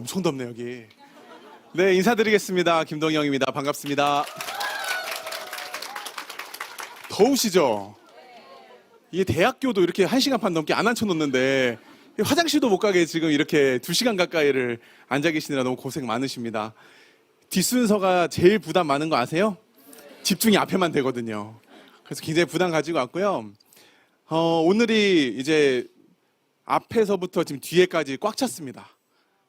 엄청 덥네 여기. 네, 인사드리겠습니다. 김동영입니다. 반갑습니다. 더우시죠? 이게 대학교도 이렇게 1시간 반 넘게 안 앉혀놓는데 화장실도 못 가게 지금 이렇게 2시간 가까이를 앉아 계시느라 너무 고생 많으십니다. 뒷순서가 제일 부담 많은 거 아세요? 집중이 앞에만 되거든요. 그래서 굉장히 부담 가지고 왔고요. 오늘이 이제 앞에서부터 지금 뒤에까지 꽉 찼습니다.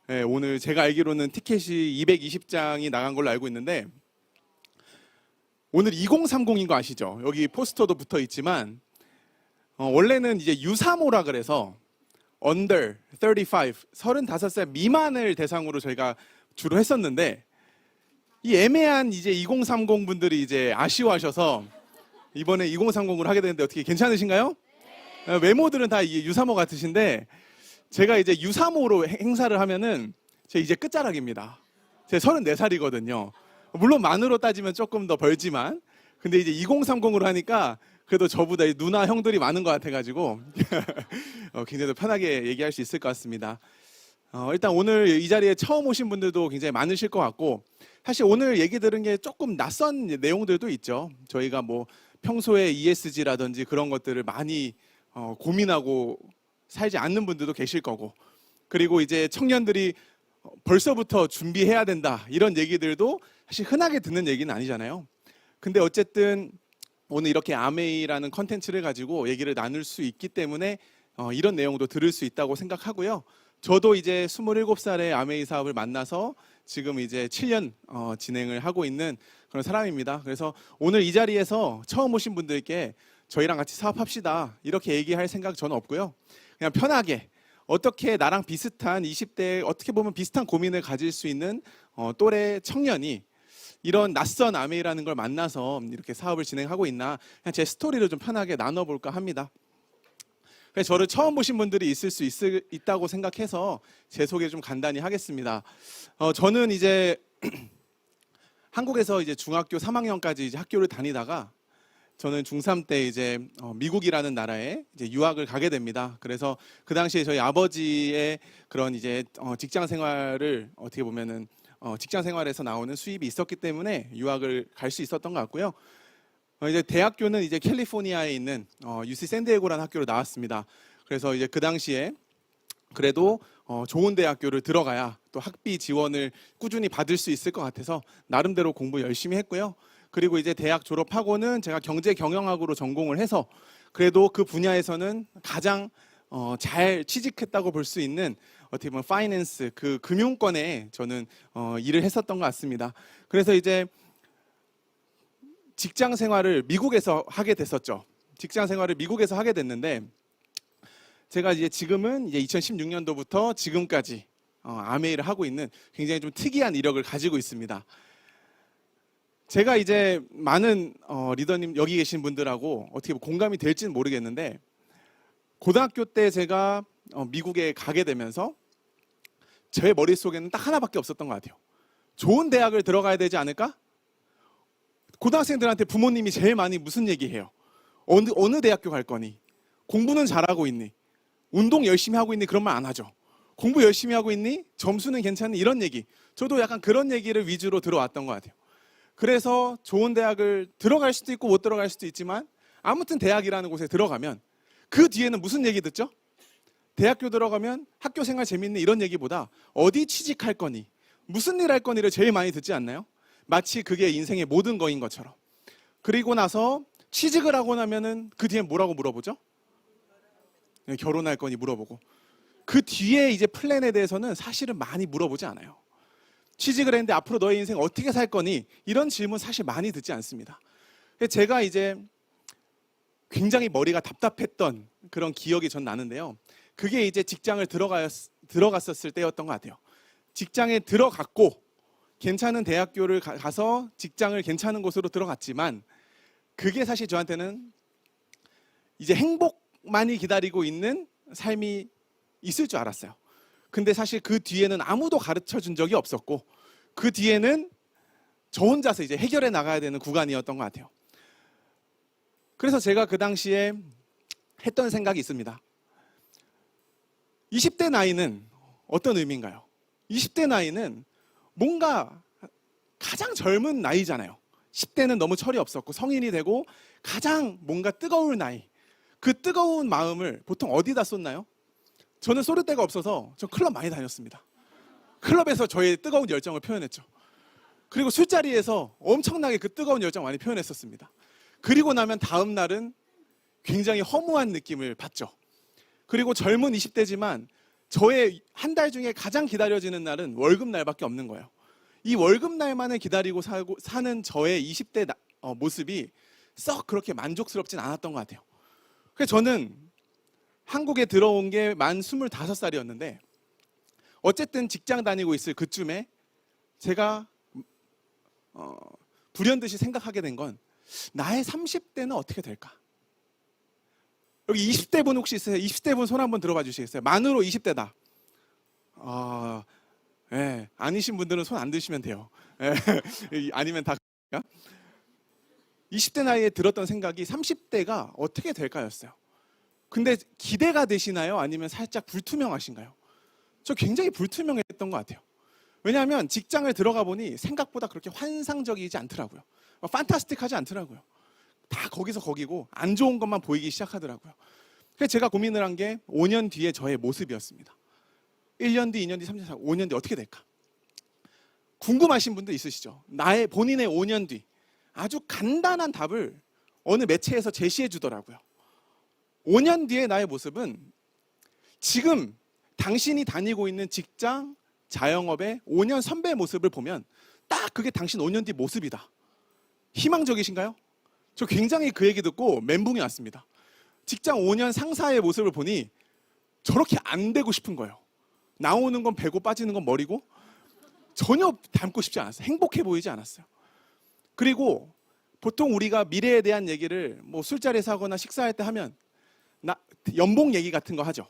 네, 오늘 제가 알기로는 티켓이 220장이 나간 걸로 알고 있는데 오늘 2030인 거 아시죠? 여기 포스터도 붙어 있지만 원래는 이제 U3호라 그래서 under 35, 35살 미만을 대상으로 저희가 주로 했었는데 이 애매한 이제 2030 분들이 이제 아쉬워하셔서 이번에 2030으로 하게 되는데 어떻게 괜찮으신가요? 네. 외모들은 다 U3호 같으신데 제가 이제 U3호로 행사를 하면은 제 이제 끝자락입니다. 제 34살이거든요. 물론 만으로 따지면 조금 더 벌지만 근데 이제 2030으로 하니까 그래도 저보다 누나 형들이 많은 것 같아가지고 굉장히 더 편하게 얘기할 수 있을 것 같습니다. 일단 오늘 이 자리에 처음 오신 분들도 굉장히 많으실 것 같고 사실 오늘 얘기 들은 게 조금 낯선 내용들도 있죠. 저희가 뭐 평소에 ESG라든지 그런 것들을 많이 고민하고 살지 않는 분들도 계실 거고 그리고 이제 청년들이 벌써부터 준비해야 된다 이런 얘기들도 사실 흔하게 듣는 얘기는 아니잖아요. 근데 어쨌든 오늘 이렇게 아메이라는 컨텐츠를 가지고 얘기를 나눌 수 있기 때문에 이런 내용도 들을 수 있다고 생각하고요. 저도 이제 27살에 아메이 사업을 만나서 지금 이제 7년 진행을 하고 있는 그런 사람입니다. 그래서 오늘 이 자리에서 처음 오신 분들께 저희랑 같이 사업합시다 이렇게 얘기할 생각 저는 없고요. 그냥 편하게 어떻게 나랑 비슷한 20대에 어떻게 보면 비슷한 고민을 가질 수 있는 또래 청년이 이런 낯선 아메이라는 걸 만나서 이렇게 사업을 진행하고 있나 그냥 제 스토리를 좀 편하게 나눠볼까 합니다. 그래서 저를 처음 보신 분들이 있을 수 있다고 생각해서 제 소개 좀 간단히 하겠습니다. 저는 이제 한국에서 이제 중학교 3학년까지 이제 학교를 다니다가 저는 중3 때 이제 미국이라는 나라에 이제 유학을 가게 됩니다. 그래서 그 당시에 저희 아버지의 그런 이제 직장 생활을 어떻게 보면은 직장 생활에서 나오는 수입이 있었기 때문에 유학을 갈 수 있었던 것 같고요. 이제 대학교는 이제 캘리포니아에 있는 UC 샌디에고라는 학교로 나왔습니다. 그래서 이제 그 당시에 그래도 좋은 대학교를 들어가야 또 학비 지원을 꾸준히 받을 수 있을 것 같아서 나름대로 공부 열심히 했고요. 그리고 이제 대학 졸업하고는 제가 경제 경영학으로 전공을 해서 그래도 그 분야에서는 가장 잘 취직했다고 볼 수 있는 어떻게 보면 파이낸스 그 금융권에 저는 일을 했었던 것 같습니다. 그래서 이제 직장 생활을 미국에서 하게 됐었죠. 직장 생활을 미국에서 하게 됐는데 제가 이제 지금은 이제 2016년도부터 지금까지 아메이를 하고 있는 굉장히 좀 특이한 이력을 가지고 있습니다. 제가 이제 많은 리더님 여기 계신 분들하고 어떻게 공감이 될지는 모르겠는데 고등학교 때 제가 미국에 가게 되면서 제 머릿속에는 딱 하나밖에 없었던 것 같아요. 좋은 대학을 들어가야 되지 않을까? 고등학생들한테 부모님이 제일 많이 무슨 얘기해요? 어느 대학교 갈 거니? 공부는 잘하고 있니? 운동 열심히 하고 있니? 그런 말 안 하죠. 공부 열심히 하고 있니? 점수는 괜찮니? 이런 얘기. 저도 약간 그런 얘기를 위주로 들어왔던 것 같아요. 그래서 좋은 대학을 들어갈 수도 있고 못 들어갈 수도 있지만 아무튼 대학이라는 곳에 들어가면 그 뒤에는 무슨 얘기 듣죠? 대학교 들어가면 학교 생활 재밌니? 이런 얘기보다 어디 취직할 거니? 무슨 일 할 거니를 제일 많이 듣지 않나요? 마치 그게 인생의 모든 거인 것처럼. 그리고 나서 취직을 하고 나면은 그 뒤에 뭐라고 물어보죠? 네, 결혼할 거니 물어보고. 그 뒤에 이제 플랜에 대해서는 사실은 많이 물어보지 않아요. 취직을 했는데 앞으로 너의 인생 어떻게 살 거니? 이런 질문 사실 많이 듣지 않습니다. 제가 이제 굉장히 머리가 답답했던 그런 기억이 전 나는데요. 그게 이제 직장을 들어갔었을 때였던 것 같아요. 직장에 들어갔고 괜찮은 대학교를 가서 직장을 괜찮은 곳으로 들어갔지만 그게 사실 저한테는 이제 행복만이 기다리고 있는 삶이 있을 줄 알았어요. 근데 사실 그 뒤에는 아무도 가르쳐 준 적이 없었고 그 뒤에는 저 혼자서 이제 해결해 나가야 되는 구간이었던 것 같아요. 그래서 제가 그 당시에 했던 생각이 있습니다. 20대 나이는 어떤 의미인가요? 20대 나이는 뭔가 가장 젊은 나이잖아요. 10대는 너무 철이 없었고 성인이 되고 가장 뭔가 뜨거울 나이. 그 뜨거운 마음을 보통 어디다 쏟나요? 저는 쏟을 데가 없어서 저 클럽 많이 다녔습니다. 클럽에서 저의 뜨거운 열정을 표현했죠. 그리고 술자리에서 엄청나게 그 뜨거운 열정 많이 표현했었습니다. 그리고 나면 다음 날은 굉장히 허무한 느낌을 받죠. 그리고 젊은 20대지만 저의 한 달 중에 가장 기다려지는 날은 월급날밖에 없는 거예요. 이 월급날만을 기다리고 사는 저의 20대 모습이 썩 그렇게 만족스럽진 않았던 것 같아요. 그래서 저는 한국에 들어온 게 만 25살이었는데 어쨌든 직장 다니고 있을 그쯤에 제가 불현듯이 생각하게 된 건 나의 30대는 어떻게 될까? 여기 20대 분 혹시 있어요? 20대 분 손 한번 들어봐 주시겠어요? 만으로 20대다. 예, 아니신 분들은 손 안 드시면 돼요. 예, 아니면 다 20대 나이에 들었던 생각이 30대가 어떻게 될까였어요. 근데 기대가 되시나요? 아니면 살짝 불투명하신가요? 저 굉장히 불투명했던 것 같아요. 왜냐하면 직장을 들어가 보니 생각보다 그렇게 환상적이지 않더라고요. 판타스틱하지 않더라고요. 다 거기서 거기고 안 좋은 것만 보이기 시작하더라고요. 그래서 제가 고민을 한 게 5년 뒤에 저의 모습이었습니다. 1년 뒤, 2년 뒤, 3년 뒤, 5년 뒤 어떻게 될까? 궁금하신 분들 있으시죠? 나의 본인의 5년 뒤. 아주 간단한 답을 어느 매체에서 제시해 주더라고요. 5년 뒤의 나의 모습은 지금 당신이 다니고 있는 직장, 자영업의 5년 선배 모습을 보면 딱 그게 당신 5년 뒤 모습이다. 희망적이신가요? 저 굉장히 그 얘기 듣고 멘붕이 왔습니다. 직장 5년 상사의 모습을 보니 저렇게 안 되고 싶은 거예요. 나오는 건 배고 빠지는 건 머리고 전혀 닮고 싶지 않았어요. 행복해 보이지 않았어요. 그리고 보통 우리가 미래에 대한 얘기를 뭐 술자리에서 하거나 식사할 때 하면 연봉 얘기 같은 거 하죠.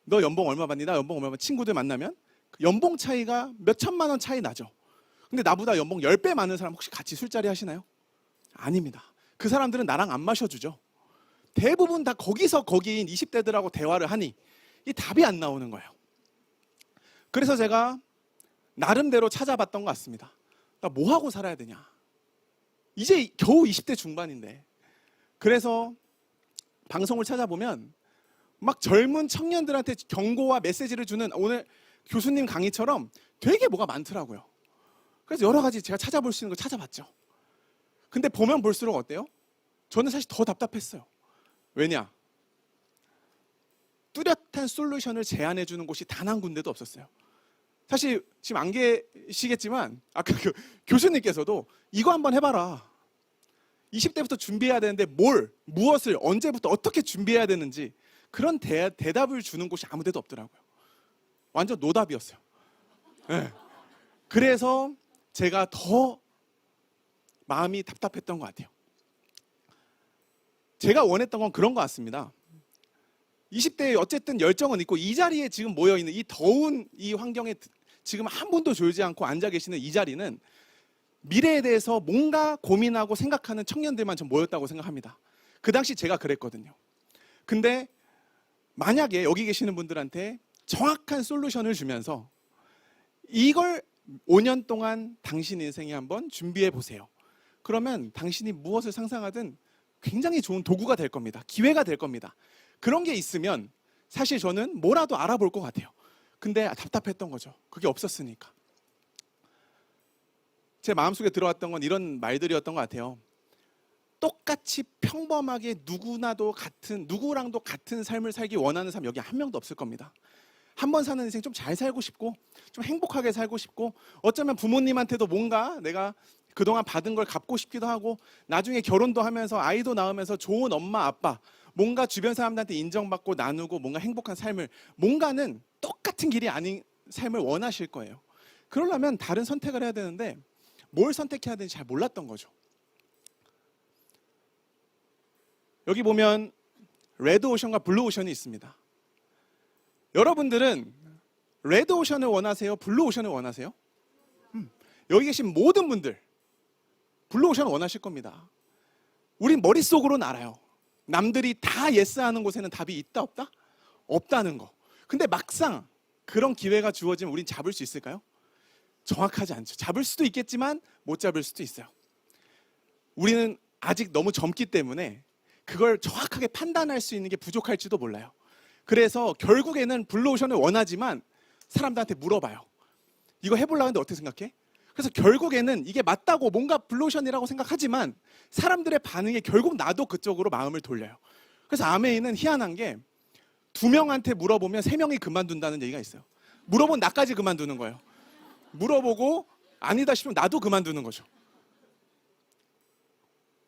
너 연봉 얼마 받니? 나 연봉 얼마 받니? 친구들 만나면 연봉 차이가 몇 천만 원 차이 나죠. 근데 나보다 연봉 10배 많은 사람 혹시 같이 술자리 하시나요? 아닙니다. 그 사람들은 나랑 안 마셔주죠. 대부분 다 거기서 거기인 20대들하고 대화를 하니 이 답이 안 나오는 거예요. 그래서 제가 나름대로 찾아봤던 것 같습니다. 나 뭐 하고 살아야 되냐? 이제 겨우 20대 중반인데. 그래서 방송을 찾아보면 막 젊은 청년들한테 경고와 메시지를 주는 오늘 교수님 강의처럼 되게 뭐가 많더라고요. 그래서 여러 가지 제가 찾아볼 수 있는 거 찾아봤죠. 근데 보면 볼수록 어때요? 저는 사실 더 답답했어요. 왜냐? 뚜렷한 솔루션을 제안해 주는 곳이 단 한 군데도 없었어요. 사실 지금 안 계시겠지만 아까 그 교수님께서도 이거 한번 해봐라. 20대부터 준비해야 되는데 무엇을, 언제부터 어떻게 준비해야 되는지 그런 대답을 주는 곳이 아무 데도 없더라고요. 완전 노답이었어요. 네. 그래서 제가 더 마음이 답답했던 것 같아요. 제가 원했던 건 그런 것 같습니다. 20대에 어쨌든 열정은 있고 이 자리에 지금 모여있는 이 더운 이 환경에 지금 한 분도 졸지 않고 앉아 계시는 이 자리는 미래에 대해서 뭔가 고민하고 생각하는 청년들만 좀 모였다고 생각합니다. 그 당시 제가 그랬거든요. 근데 만약에 여기 계시는 분들한테 정확한 솔루션을 주면서 이걸 5년 동안 당신 인생에 한번 준비해 보세요. 그러면 당신이 무엇을 상상하든 굉장히 좋은 도구가 될 겁니다. 기회가 될 겁니다. 그런 게 있으면 사실 저는 뭐라도 알아볼 것 같아요. 근데 답답했던 거죠. 그게 없었으니까. 제 마음속에 들어왔던 건 이런 말들이었던 것 같아요. 똑같이 평범하게 누구랑도 같은 삶을 살기 원하는 사람 여기 한 명도 없을 겁니다. 한 번 사는 인생 좀 잘 살고 싶고 좀 행복하게 살고 싶고 어쩌면 부모님한테도 뭔가 내가 그동안 받은 걸 갚고 싶기도 하고 나중에 결혼도 하면서 아이도 낳으면서 좋은 엄마 아빠 뭔가 주변 사람들한테 인정받고 나누고 뭔가 행복한 삶을 뭔가는 똑같은 길이 아닌 삶을 원하실 거예요. 그러려면 다른 선택을 해야 되는데 뭘 선택해야 되는지 잘 몰랐던 거죠. 여기 보면 레드 오션과 블루 오션이 있습니다. 여러분들은 레드 오션을 원하세요? 블루 오션을 원하세요? 여기 계신 모든 분들 블루 오션을 원하실 겁니다. 우린 머릿속으로는 알아요. 남들이 다 예스하는 곳에는 답이 있다 없다? 없다는 거. 근데 막상 그런 기회가 주어지면 우린 잡을 수 있을까요? 정확하지 않죠. 잡을 수도 있겠지만 못 잡을 수도 있어요. 우리는 아직 너무 젊기 때문에 그걸 정확하게 판단할 수 있는 게 부족할지도 몰라요. 그래서 결국에는 블루오션을 원하지만 사람들한테 물어봐요. 이거 해보려고 하는데 어떻게 생각해? 그래서 결국에는 이게 맞다고 뭔가 블루오션이라고 생각하지만 사람들의 반응에 결국 나도 그쪽으로 마음을 돌려요. 그래서 아메이는 희한한 게 2명한테 물어보면 3명이 그만둔다는 얘기가 있어요. 물어본 나까지 그만두는 거예요. 물어보고 아니다 싶으면 나도 그만두는 거죠.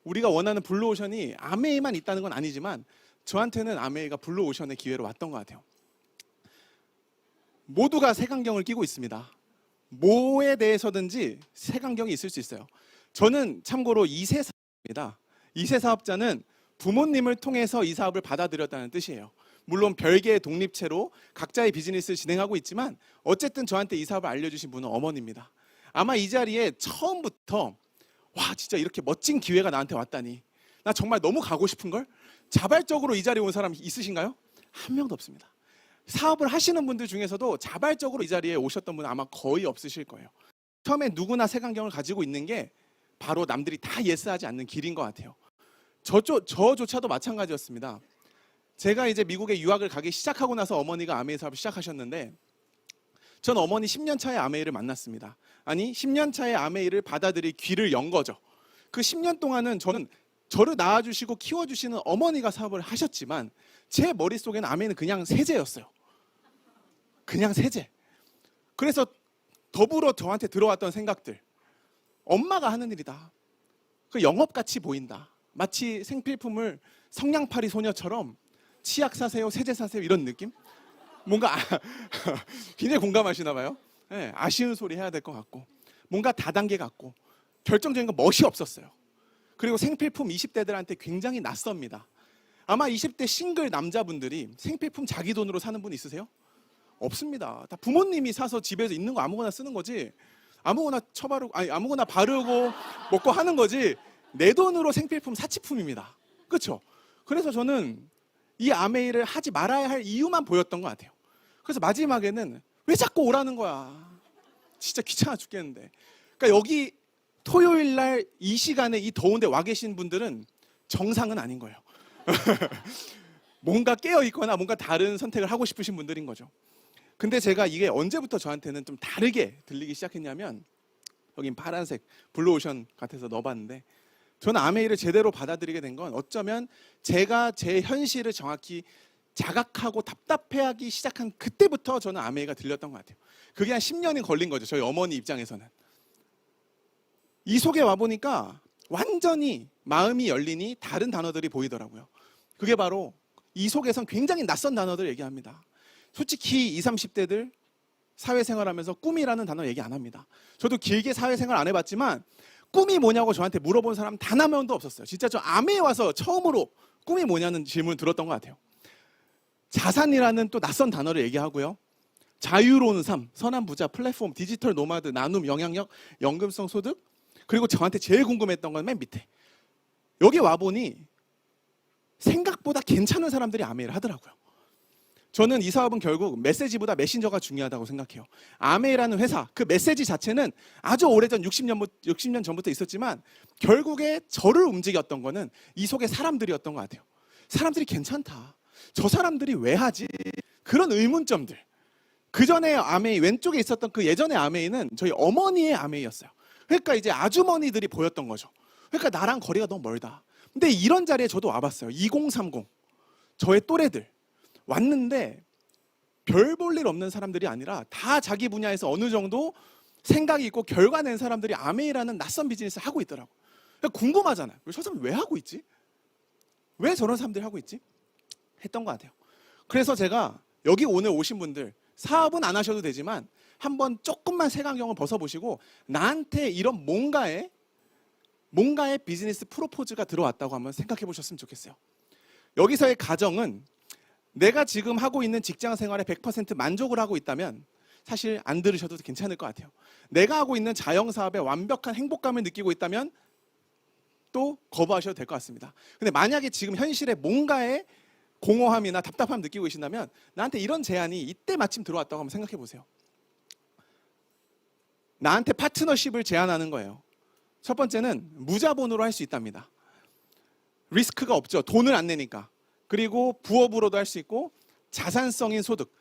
우리가 원하는 블루오션이 아메이만 있다는 건 아니지만 저한테는 아메이가 블루오션의 기회로 왔던 것 같아요. 모두가 색안경을 끼고 있습니다. 뭐에 대해서든지 색안경이 있을 수 있어요. 저는 참고로 2세 사업자입니다. 2세 사업자는 부모님을 통해서 이 사업을 받아들였다는 뜻이에요. 물론 별개의 독립체로 각자의 비즈니스를 진행하고 있지만 어쨌든 저한테 이 사업을 알려주신 분은 어머니입니다. 아마 이 자리에 처음부터 와 진짜 이렇게 멋진 기회가 나한테 왔다니 나 정말 너무 가고 싶은걸? 자발적으로 이 자리에 온 사람 있으신가요? 한 명도 없습니다. 사업을 하시는 분들 중에서도 자발적으로 이 자리에 오셨던 분은 아마 거의 없으실 거예요. 처음에 누구나 색안경을 가지고 있는 게 바로 남들이 다 예스하지 않는 길인 것 같아요. 저조차도 마찬가지였습니다. 제가 이제 미국에 유학을 가기 시작하고 나서 어머니가 아메이 사업을 시작하셨는데 전 어머니 10년 차에 아메이를 만났습니다. 아니 10년 차에 아메이를 받아들일 귀를 연 거죠. 그 10년 동안은 저는 저를 낳아주시고 키워주시는 어머니가 사업을 하셨지만 제 머릿속에는 아메이는 그냥 세제였어요. 그냥 세제. 그래서 더불어 저한테 들어왔던 생각들. 엄마가 하는 일이다. 그 영업같이 보인다. 마치 생필품을 성냥팔이 소녀처럼 치약 사세요, 세제 사세요 이런 느낌? 뭔가 굉장히 공감하시나 봐요. 네, 아쉬운 소리 해야 될 것 같고 뭔가 다단계 같고 결정적인 건 멋이 없었어요. 그리고 생필품 20대들한테 굉장히 낯섭니다. 아마 20대 싱글 남자분들이 생필품 자기 돈으로 사는 분 있으세요? 없습니다. 다 부모님이 사서 집에서 있는 거 아무거나 쓰는 거지 아무거나 쳐바르고 아니 아무거나 바르고 먹고 하는 거지 내 돈으로 생필품 사치품입니다. 그렇죠? 그래서 저는 이 아메이를 하지 말아야 할 이유만 보였던 것 같아요. 그래서 마지막에는 왜 자꾸 오라는 거야. 진짜 귀찮아 죽겠는데. 그러니까 여기 토요일 날 이 시간에 이 더운데 와 계신 분들은 정상은 아닌 거예요. 뭔가 깨어 있거나 뭔가 다른 선택을 하고 싶으신 분들인 거죠. 근데 제가 이게 언제부터 저한테는 좀 다르게 들리기 시작했냐면 여긴 파란색 블루오션 같아서 넣어봤는데 저는 아메이를 제대로 받아들이게 된 건 어쩌면 제가 제 현실을 정확히 자각하고 답답해하기 시작한 그때부터 저는 아메이가 들렸던 것 같아요. 그게 한 10년이 걸린 거죠. 저희 어머니 입장에서는. 이 속에 와보니까 완전히 마음이 열리니 다른 단어들이 보이더라고요. 그게 바로 이 속에선 굉장히 낯선 단어들 얘기합니다. 솔직히 20, 30대들 사회생활하면서 꿈이라는 단어 얘기 안 합니다. 저도 길게 사회생활 안 해봤지만 꿈이 뭐냐고 저한테 물어본 사람 단 한 명도 없었어요. 진짜 저 아메에 와서 처음으로 꿈이 뭐냐는 질문을 들었던 것 같아요. 자산이라는 또 낯선 단어를 얘기하고요. 자유로운 삶, 선한 부자, 플랫폼, 디지털 노마드, 나눔, 영향력, 연금성 소득 그리고 저한테 제일 궁금했던 건 맨 밑에 여기 와보니 생각보다 괜찮은 사람들이 아메이를 하더라고요. 저는 이 사업은 결국 메시지보다 메신저가 중요하다고 생각해요. 아메이라는 회사, 그 메시지 자체는 아주 오래전 60년 전부터 있었지만 결국에 저를 움직였던 거는 이 속에 사람들이었던 것 같아요. 사람들이 괜찮다. 저 사람들이 왜 하지? 그런 의문점들. 그 전에 아메이, 왼쪽에 있었던 그 예전의 아메이는 저희 어머니의 아메이였어요. 그러니까 이제 아주머니들이 보였던 거죠. 그러니까 나랑 거리가 너무 멀다. 근데 이런 자리에 저도 와봤어요. 2030. 저의 또래들. 왔는데 별 볼 일 없는 사람들이 아니라 다 자기 분야에서 어느 정도 생각이 있고 결과 낸 사람들이 아메이라는 낯선 비즈니스를 하고 있더라고요. 그러니까 궁금하잖아요. 저 사람 왜 하고 있지? 왜 저런 사람들이 하고 있지? 했던 것 같아요. 그래서 제가 여기 오늘 오신 분들 사업은 안 하셔도 되지만 한번 조금만 색안경을 벗어보시고 나한테 이런 뭔가의 비즈니스 프로포즈가 들어왔다고 한번 생각해 보셨으면 좋겠어요. 여기서의 가정은 내가 지금 하고 있는 직장 생활에 100% 만족을 하고 있다면 사실 안 들으셔도 괜찮을 것 같아요. 내가 하고 있는 자영사업에 완벽한 행복감을 느끼고 있다면 또 거부하셔도 될 것 같습니다. 근데 만약에 지금 현실에 뭔가에 공허함이나 답답함 느끼고 계신다면 나한테 이런 제안이 이때 마침 들어왔다고 한번 생각해 보세요. 나한테 파트너십을 제안하는 거예요. 첫 번째는 무자본으로 할 수 있답니다. 리스크가 없죠. 돈을 안 내니까. 그리고 부업으로도 할 수 있고 자산성인 소득.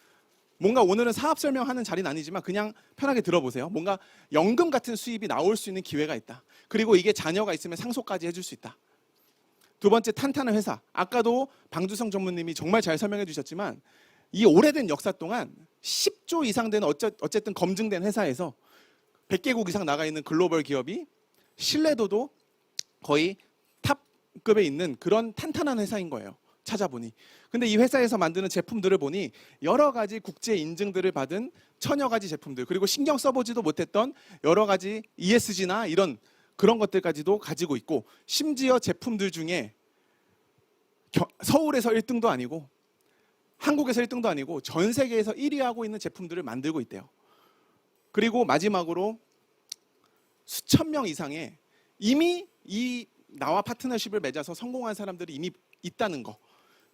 뭔가 오늘은 사업 설명하는 자리는 아니지만 그냥 편하게 들어보세요. 뭔가 연금 같은 수입이 나올 수 있는 기회가 있다. 그리고 이게 자녀가 있으면 상속까지 해줄 수 있다. 두 번째, 탄탄한 회사. 아까도 방주성 전무님이 정말 잘 설명해 주셨지만 이 오래된 역사 동안 10조 이상 되는 어쨌든 검증된 회사에서 100개국 이상 나가 있는 글로벌 기업이 신뢰도도 거의 탑급에 있는 그런 탄탄한 회사인 거예요. 찾아보니. 근데 이 회사에서 만드는 제품들을 보니 여러 가지 국제 인증들을 받은 천여 가지 제품들, 그리고 신경 써보지도 못했던 여러 가지 ESG나 이런 그런 것들까지도 가지고 있고, 심지어 제품들 중에 서울에서 1등도 아니고 한국에서 1등도 아니고 전 세계에서 1위 하고 있는 제품들을 만들고 있대요. 그리고 마지막으로 수천 명 이상의 이미 나와 파트너십을 맺어서 성공한 사람들이 이미 있다는 거.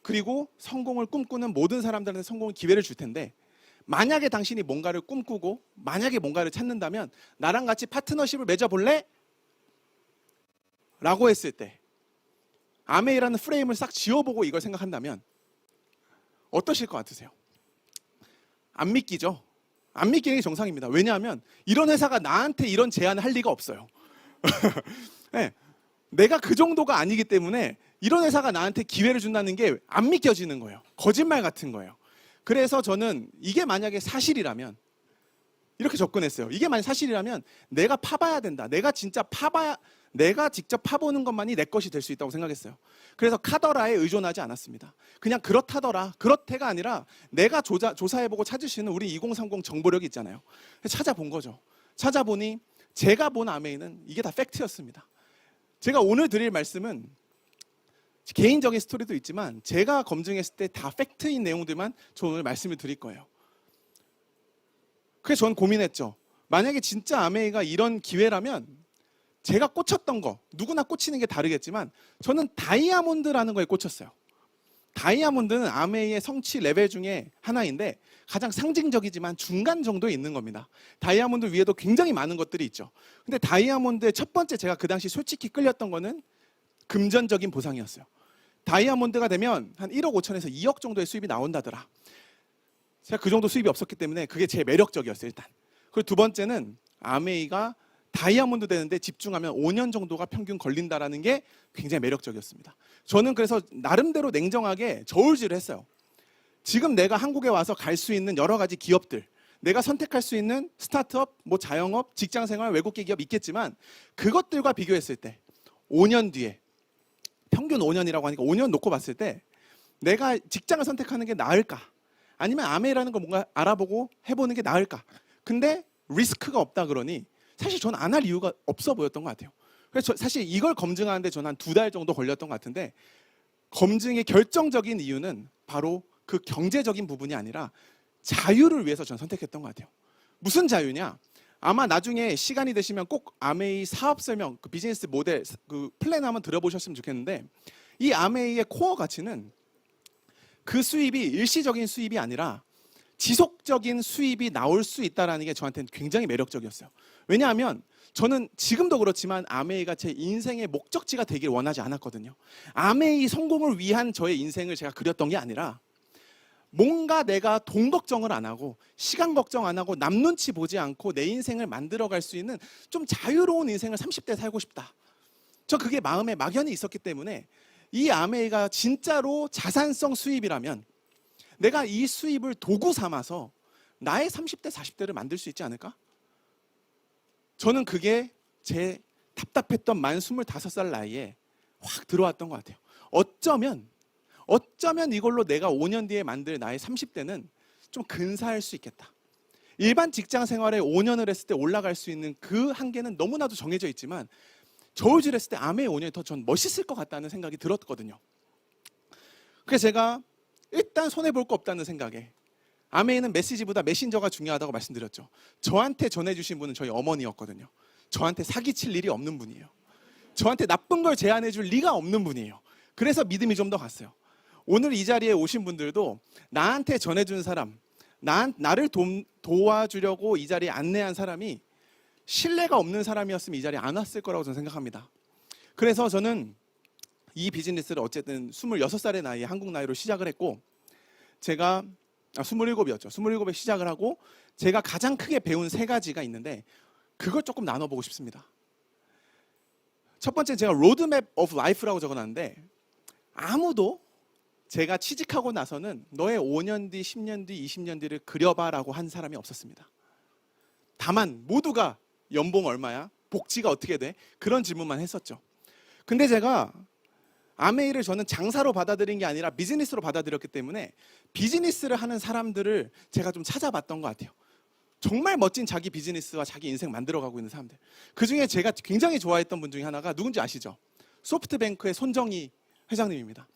그리고 성공을 꿈꾸는 모든 사람들한테 성공의 기회를 줄 텐데, 만약에 당신이 뭔가를 꿈꾸고 만약에 뭔가를 찾는다면 나랑 같이 파트너십을 맺어볼래? 라고 했을 때 아메이라는 프레임을 싹 지워보고 이걸 생각한다면 어떠실 것 같으세요? 안 믿기죠? 안 믿기는 게 정상입니다. 왜냐하면 이런 회사가 나한테 이런 제안을 할 리가 없어요. 네, 내가 그 정도가 아니기 때문에 이런 회사가 나한테 기회를 준다는 게 안 믿겨지는 거예요. 거짓말 같은 거예요. 그래서 저는 이게 만약에 사실이라면 이렇게 접근했어요. 이게 만약 사실이라면 내가 파봐야 된다. 내가 직접 파보는 것만이 내 것이 될 수 있다고 생각했어요. 그래서 카더라에 의존하지 않았습니다. 그냥 그렇다더라. 그렇대가 아니라 내가 조사해보고 찾을 수 있는 우리 2030 정보력이 있잖아요. 찾아본 거죠. 찾아보니 제가 본 아메이는 이게 다 팩트였습니다. 제가 오늘 드릴 말씀은 개인적인 스토리도 있지만 제가 검증했을 때 다 팩트인 내용들만 저 오늘 말씀을 드릴 거예요. 그래서 저는 고민했죠. 만약에 진짜 아메이가 이런 기회라면 제가 꽂혔던 거, 누구나 꽂히는 게 다르겠지만 저는 다이아몬드라는 거에 꽂혔어요. 다이아몬드는 아메이의 성취 레벨 중에 하나인데 가장 상징적이지만 중간 정도에 있는 겁니다. 다이아몬드 위에도 굉장히 많은 것들이 있죠. 근데 다이아몬드의 첫 번째 제가 그 당시 솔직히 끌렸던 거는 금전적인 보상이었어요. 다이아몬드가 되면 한 1억 5천에서 2억 정도의 수입이 나온다더라. 제가 그 정도 수입이 없었기 때문에 그게 제일 매력적이었어요, 일단. 그리고 두 번째는 아메이가 다이아몬드 되는데 집중하면 5년 정도가 평균 걸린다라는 게 굉장히 매력적이었습니다. 저는 그래서 나름대로 냉정하게 저울질을 했어요. 지금 내가 한국에 와서 갈 수 있는 여러 가지 기업들, 내가 선택할 수 있는 스타트업, 자영업, 직장생활, 외국계 기업 있겠지만 그것들과 비교했을 때 5년 뒤에 평균 5년이라고 하니까 5년 놓고 봤을 때 내가 직장을 선택하는 게 나을까? 아니면 아메이라는 걸 뭔가 알아보고 해보는 게 나을까? 근데 리스크가 없다 그러니 사실 저는 안 할 이유가 없어 보였던 것 같아요. 그래서 사실 이걸 검증하는데 저는 한 2달 정도 걸렸던 것 같은데, 검증의 결정적인 이유는 바로 그 경제적인 부분이 아니라 자유를 위해서 저는 선택했던 것 같아요. 무슨 자유냐? 아마 나중에 시간이 되시면 꼭 아메이 사업 설명, 그 비즈니스 모델, 그 플랜 한번 들어보셨으면 좋겠는데, 이 아메이의 코어 가치는 그 수입이 일시적인 수입이 아니라 지속적인 수입이 나올 수 있다는 게 저한테는 굉장히 매력적이었어요. 왜냐하면 저는 지금도 그렇지만 아메이가 제 인생의 목적지가 되길 원하지 않았거든요. 아메이 성공을 위한 저의 인생을 제가 그렸던 게 아니라 뭔가 내가 돈 걱정을 안 하고 시간 걱정 안 하고 남 눈치 보지 않고 내 인생을 만들어갈 수 있는 좀 자유로운 인생을 30대 살고 싶다. 저 그게 마음에 막연히 있었기 때문에 이 아메이가 진짜로 자산성 수입이라면 내가 이 수입을 도구 삼아서 나의 30대, 40대를 만들 수 있지 않을까? 저는 그게 제 답답했던 만 25살 나이에 확 들어왔던 것 같아요. 어쩌면 이걸로 내가 5년 뒤에 만들 나의 30대는 좀 근사할 수 있겠다. 일반 직장 생활에 5년을 했을 때 올라갈 수 있는 그 한계는 너무나도 정해져 있지만 저울질 했을 때 아메이 5년이 더 전 멋있을 것 같다는 생각이 들었거든요. 그래서 제가 일단 손해볼 거 없다는 생각에, 아메이는 메시지보다 메신저가 중요하다고 말씀드렸죠. 저한테 전해주신 분은 저희 어머니였거든요. 저한테 사기칠 일이 없는 분이에요. 저한테 나쁜 걸 제안해 줄 리가 없는 분이에요. 그래서 믿음이 좀 더 갔어요. 오늘 이 자리에 오신 분들도 나한테 전해준 사람, 나를 도와주려고 이 자리에 안내한 사람이 신뢰가 없는 사람이었으면 이 자리에 안 왔을 거라고 저는 생각합니다. 그래서 저는 이 비즈니스를 어쨌든 26살의 나이에 한국 나이로 시작을 했고, 제가 27이었죠. 27에 시작을 하고 제가 가장 크게 배운 3가지가 있는데 그걸 조금 나눠보고 싶습니다. 첫 번째, 제가 로드맵 오브 라이프라고 적어놨는데, 아무도 제가 취직하고 나서는 너의 5년 뒤, 10년 뒤, 20년 뒤를 그려봐라고 한 사람이 없었습니다. 다만 모두가 연봉 얼마야? 복지가 어떻게 돼? 그런 질문만 했었죠. 근데 제가 아메이를 저는 장사로 받아들인 게 아니라 비즈니스로 받아들였기 때문에 비즈니스를 하는 사람들을 제가 좀 찾아봤던 것 같아요. 정말 멋진 자기 비즈니스와 자기 인생 만들어가고 있는 사람들. 그중에 제가 굉장히 좋아했던 분 중에 하나가 누군지 아시죠? 소프트뱅크의 손정희 회장님입니다.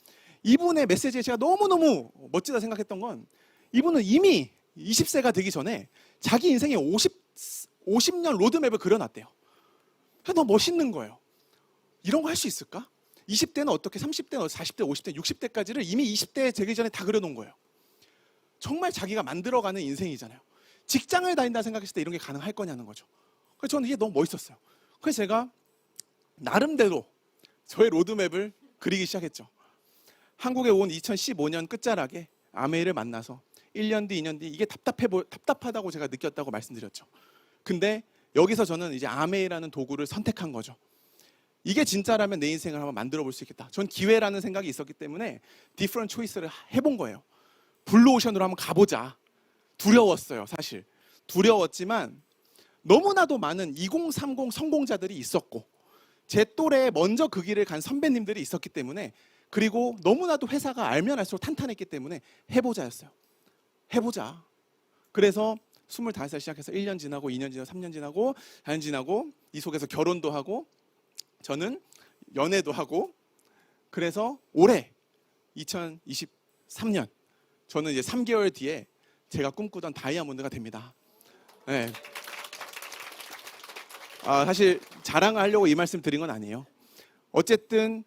이분의 메시지에 제가 너무너무 멋지다 생각했던 건, 이분은 이미 20세가 되기 전에 자기 인생의 50년 로드맵을 그려놨대요. 너무 멋있는 거예요. 이런 거 할 수 있을까? 20대는 어떻게, 30대는 40대, 50대, 60대까지를 이미 20대에 되기 전에 다 그려놓은 거예요. 정말 자기가 만들어가는 인생이잖아요. 직장을 다닌다 생각했을 때 이런 게 가능할 거냐는 거죠. 그래서 저는 이게 너무 멋있었어요. 그래서 제가 나름대로 저의 로드맵을 그리기 시작했죠. 한국에 온 2015년 끝자락에 아메이를 만나서 1년 뒤, 2년 뒤 이게 답답하다고 제가 느꼈다고 말씀드렸죠. 근데 여기서 저는 이제 아메이라는 도구를 선택한 거죠. 이게 진짜라면 내 인생을 한번 만들어 볼 수 있겠다. 전 기회라는 생각이 있었기 때문에 디퍼런트 초이스를 해본 거예요. 블루오션으로 한번 가보자. 두려웠어요, 사실. 두려웠지만 너무나도 많은 2030 성공자들이 있었고, 제 또래에 먼저 그 길을 간 선배님들이 있었기 때문에, 그리고 너무나도 회사가 알면 알수록 탄탄했기 때문에 해보자였어요. 해보자. 그래서 25살 시작해서 1년 지나고 2년 지나고 3년 지나고 4년 지나고 이 속에서 결혼도 하고 저는 연애도 하고, 그래서 올해 2023년 저는 이제 3개월 뒤에 제가 꿈꾸던 다이아몬드가 됩니다. 네. 사실 자랑을 하려고 이 말씀 드린 건 아니에요. 어쨌든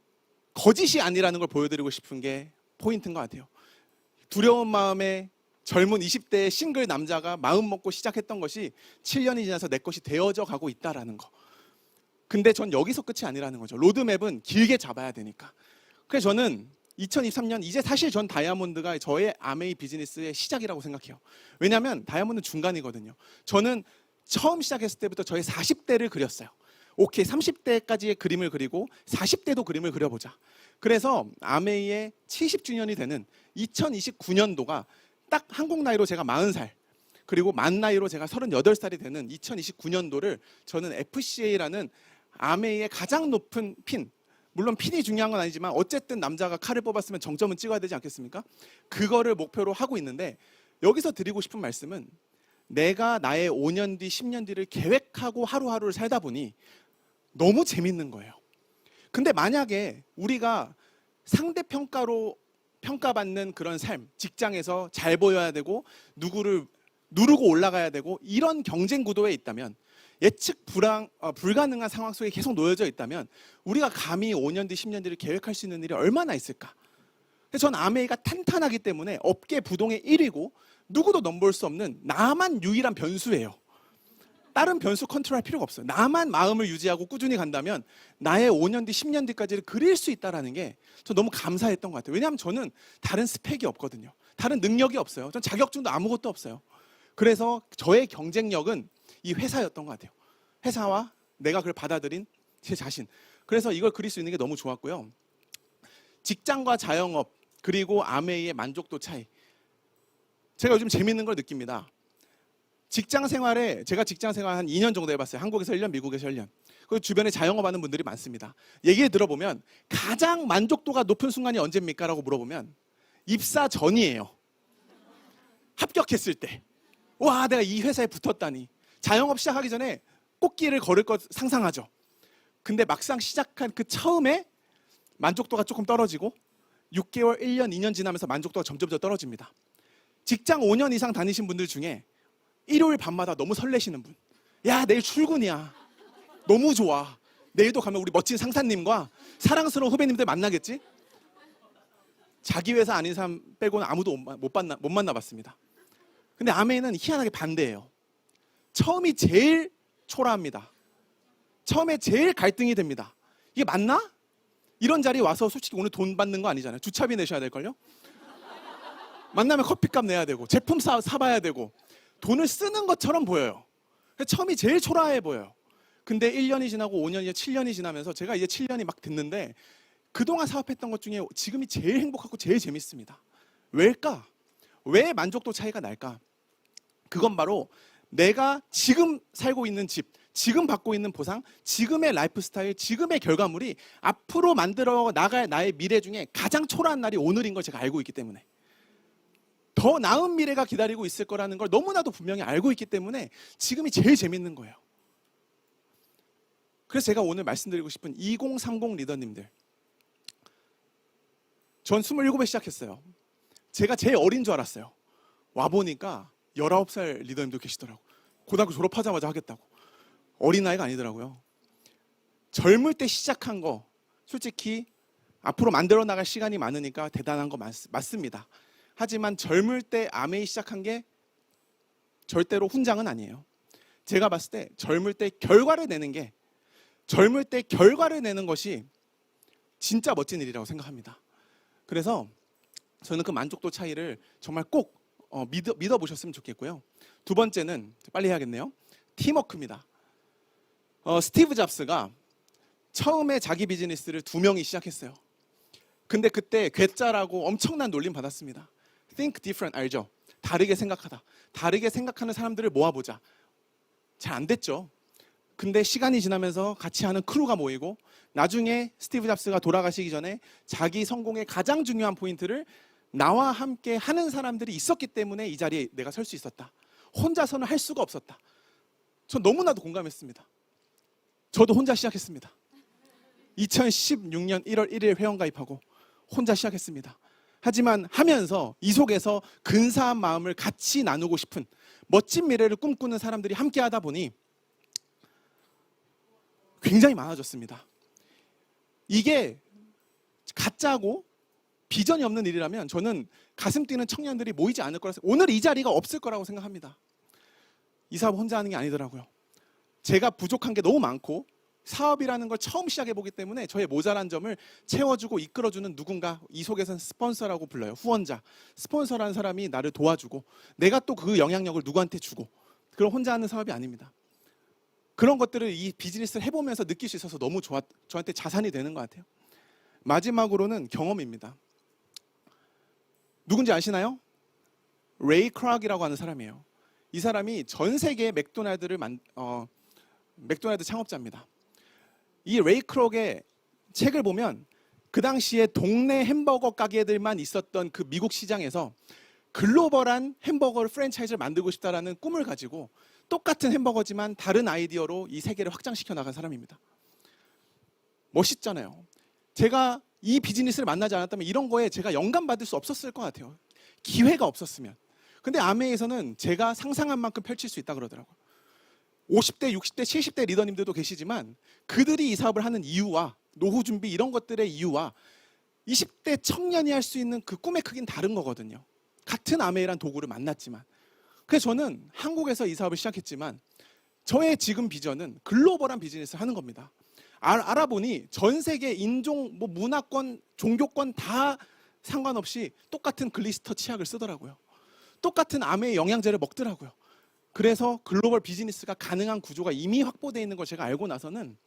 거짓이 아니라는 걸 보여드리고 싶은 게 포인트인 것 같아요. 두려운 마음에 젊은 20대의 싱글 남자가 마음 먹고 시작했던 것이 7년이 지나서 내 것이 되어져 가고 있다라는 거. 근데 전 여기서 끝이 아니라는 거죠. 로드맵은 길게 잡아야 되니까. 그래서 저는 2023년 이제 사실 전 다이아몬드가 저의 아메이 비즈니스의 시작이라고 생각해요. 왜냐하면 다이아몬드는 중간이거든요. 저는 처음 시작했을 때부터 저의 40대를 그렸어요. 오케이, 30대까지의 그림을 그리고 40대도 그림을 그려보자. 그래서 아메이의 70주년이 되는 2029년도가 딱 한국 나이로 제가 40살, 그리고 만 나이로 제가 38살이 되는 2029년도를 저는 FCA라는 아메이의 가장 높은 핀, 물론 핀이 중요한 건 아니지만 어쨌든 남자가 칼을 뽑았으면 정점은 찍어야 되지 않겠습니까? 그거를 목표로 하고 있는데, 여기서 드리고 싶은 말씀은 내가 나의 5년 뒤, 10년 뒤를 계획하고 하루하루를 살다 보니 너무 재밌는 거예요. 근데 만약에 우리가 상대평가로 평가받는 그런 삶, 직장에서 잘 보여야 되고 누구를 누르고 올라가야 되고 이런 경쟁 구도에 있다면, 예측 불가능한 상황 속에 계속 놓여져 있다면 우리가 감히 5년 뒤, 10년 뒤를 계획할 수 있는 일이 얼마나 있을까? 전 아메이가 탄탄하기 때문에 업계 부동의 1위고 누구도 넘볼 수 없는 나만 유일한 변수예요. 다른 변수 컨트롤할 필요가 없어요. 나만 마음을 유지하고 꾸준히 간다면 나의 5년 뒤, 10년 뒤까지를 그릴 수 있다는 게 저 너무 감사했던 것 같아요. 왜냐하면 저는 다른 스펙이 없거든요. 다른 능력이 없어요. 전 자격증도 아무것도 없어요. 그래서 저의 경쟁력은 이 회사였던 것 같아요. 회사와 내가 그걸 받아들인 제 자신. 그래서 이걸 그릴 수 있는 게 너무 좋았고요. 직장과 자영업, 그리고 아메이의 만족도 차이. 제가 요즘 재밌는 걸 느낍니다. 직장 생활에, 제가 직장 생활 한 2년 정도 해봤어요. 한국에서 1년, 미국에서 1년. 그 주변에 자영업하는 분들이 많습니다. 얘기 들어보면 가장 만족도가 높은 순간이 언제입니까? 라고 물어보면 입사 전이에요. 합격했을 때. 와, 내가 이 회사에 붙었다니. 자영업 시작하기 전에 꽃길을 걸을 것 상상하죠. 근데 막상 시작한 그 처음에 만족도가 조금 떨어지고 6개월, 1년, 2년 지나면서 만족도가 점점 더 떨어집니다. 직장 5년 이상 다니신 분들 중에 일요일 밤마다 너무 설레시는 분. 야, 내일 출근이야. 너무 좋아. 내일도 가면 우리 멋진 상사님과 사랑스러운 후배님들 만나겠지? 자기 회사 아닌 사람 빼고는 아무도 못 만나봤습니다. 근데 아메이는 희한하게 반대예요. 처음이 제일 초라합니다. 처음에 제일 갈등이 됩니다. 이게 맞나? 이런 자리에 와서 솔직히 오늘 돈 받는 거 아니잖아요. 주차비 내셔야 될걸요? 만나면 커피값 내야 되고 제품 사봐야 되고 돈을 쓰는 것처럼 보여요. 처음이 제일 초라해 보여요. 근데 1년이 지나고 5년이 7년이 지나면서 제가 이제 7년이 막 됐는데 그동안 사업했던 것 중에 지금이 제일 행복하고 제일 재밌습니다. 왜일까? 왜 만족도 차이가 날까? 그건 바로 내가 지금 살고 있는 집, 지금 받고 있는 보상, 지금의 라이프 스타일, 지금의 결과물이 앞으로 만들어 나갈 나의 미래 중에 가장 초라한 날이 오늘인 걸 제가 알고 있기 때문에, 더 나은 미래가 기다리고 있을 거라는 걸 너무나도 분명히 알고 있기 때문에 지금이 제일 재밌는 거예요. 그래서 제가 오늘 말씀드리고 싶은 2030 리더님들, 전 27에 시작했어요. 제가 제일 어린 줄 알았어요. 와보니까 19살 리더님도 계시더라고. 고등학교 졸업하자마자 하겠다고. 어린아이가 아니더라고요. 젊을 때 시작한 거 솔직히 앞으로 만들어 나갈 시간이 많으니까 대단한 거 맞습니다. 하지만 젊을 때 아메이 시작한 게 절대로 훈장은 아니에요. 제가 봤을 때 젊을 때 결과를 내는 것이 진짜 멋진 일이라고 생각합니다. 그래서 저는 그 만족도 차이를 정말 꼭 믿어보셨으면 좋겠고요. 두 번째는 빨리 해야겠네요. 팀워크입니다. 스티브 잡스가 처음에 자기 비즈니스를 2명이 시작했어요. 근데 그때 괴짜라고 엄청난 놀림 받았습니다. Think different 알죠? 다르게 생각하다. 다르게 생각하는 사람들을 모아보자. 잘 안 됐죠. 근데 시간이 지나면서 같이 하는 크루가 모이고 나중에 스티브 잡스가 돌아가시기 전에 자기 성공의 가장 중요한 포인트를 나와 함께 하는 사람들이 있었기 때문에 이 자리에 내가 설 수 있었다. 혼자서는 할 수가 없었다. 전 너무나도 공감했습니다. 저도 혼자 시작했습니다. 2016년 1월 1일 회원가입하고 혼자 시작했습니다. 하지만 하면서 이 속에서 근사한 마음을 같이 나누고 싶은 멋진 미래를 꿈꾸는 사람들이 함께 하다 보니 굉장히 많아졌습니다. 이게 가짜고 비전이 없는 일이라면 저는 가슴 뛰는 청년들이 모이지 않을 거라서 오늘 이 자리가 없을 거라고 생각합니다. 이 사업 혼자 하는 게 아니더라고요. 제가 부족한 게 너무 많고 사업이라는 걸 처음 시작해보기 때문에 저의 모자란 점을 채워주고 이끌어주는 누군가, 이 속에서는 스폰서라고 불러요. 후원자. 스폰서라는 사람이 나를 도와주고 내가 또 그 영향력을 누구한테 주고, 그럼 혼자 하는 사업이 아닙니다. 그런 것들을 이 비즈니스를 해보면서 느낄 수 있어서 너무 저한테 자산이 되는 것 같아요. 마지막으로는 경험입니다. 누군지 아시나요? 레이 크락이라고 하는 사람이에요. 이 사람이 전 세계 맥도날드 창업자입니다. 이 레이 크락의 책을 보면 그 당시에 동네 햄버거 가게들만 있었던 그 미국 시장에서 글로벌한 햄버거 프랜차이즈를 만들고 싶다라는 꿈을 가지고 똑같은 햄버거지만 다른 아이디어로 이 세계를 확장시켜 나간 사람입니다. 멋있잖아요. 제가 이 비즈니스를 만나지 않았다면 이런 거에 제가 영감받을 수 없었을 것 같아요. 기회가 없었으면. 근데 아메에서는 제가 상상한 만큼 펼칠 수 있다 그러더라고요. 50대, 60대, 70대 리더님들도 계시지만 그들이 이 사업을 하는 이유와 노후 준비 이런 것들의 이유와 20대 청년이 할 수 있는 그 꿈의 크기는 다른 거거든요. 같은 아메이란 도구를 만났지만. 그래서 저는 한국에서 이 사업을 시작했지만 저의 지금 비전은 글로벌한 비즈니스를 하는 겁니다. 알아보니 전 세계 인종, 문화권, 종교권 다 상관없이 똑같은 글리스터 치약을 쓰더라고요. 똑같은 아메이 영양제를 먹더라고요. 그래서 글로벌 비즈니스가 가능한 구조가 이미 확보되어 있는 걸 제가 알고 나서는